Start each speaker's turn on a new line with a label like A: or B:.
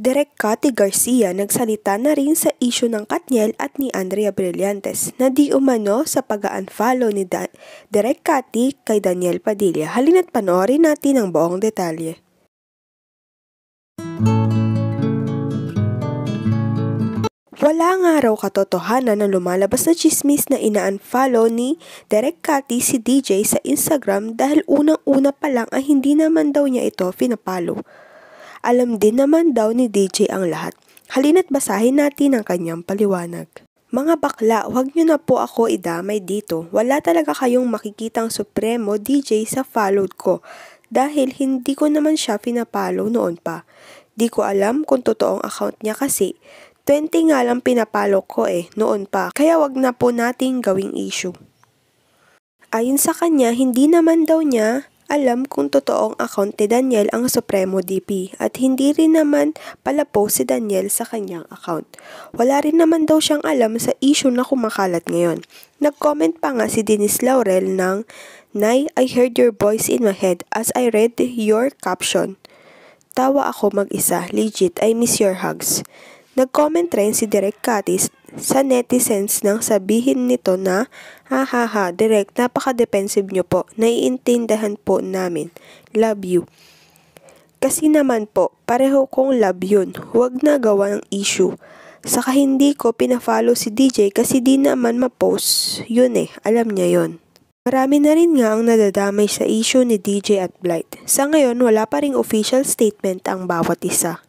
A: Direk Cathy Garcia nagsalita na rin sa isyu ng Katniel at ni Andrea Brillantes na di umano sa pag-unfollow ni Direk Cathy kay Daniel Padilla. Halina't panoorin natin ang buong detalye. Wala nga raw katotohanan na lumalabas na chismis na ina-unfollow ni Direk Cathy si DJ sa Instagram dahil unang-una pa lang ay hindi naman daw niya ito pinapalo. Alam din naman daw ni DJ ang lahat. Halina't basahin natin ang kanyang paliwanag. Mga bakla, huwag niyo na po ako idamay dito. Wala talaga kayong makikitang supremo DJ sa followed ko dahil hindi ko naman siya pinapalo noon pa. Di ko alam kung totoong account niya kasi 20 nga lang pinapalo ko noon pa, kaya wag na po nating gawing issue. Ayon sa kanya, hindi naman daw niya alam kung totoong account ni Daniel ang Supremo DP at hindi rin naman pala post si Daniel sa kanyang account. Wala rin naman daw siyang alam sa issue na kumakalat ngayon. Nag-comment pa nga si Denise Laurel ng, "Nay, I heard your voice in my head as I read your caption. Tawa ako mag-isa, legit, I miss your hugs." Nag-comment rin si Direk Cathy sa netizens nang sabihin nito na, "Hahaha, Direk, napaka-defensive nyo po. Naiintindihan po namin. Love you." Kasi naman po, pareho kong love yun. Huwag na gawa ng issue. Saka hindi ko pinafollow si DJ kasi di naman ma-post yun alam niya yun. Marami na rin nga ang nadadamay sa issue ni DJ at Blythe. Sa ngayon, wala pa ring official statement ang bawat isa.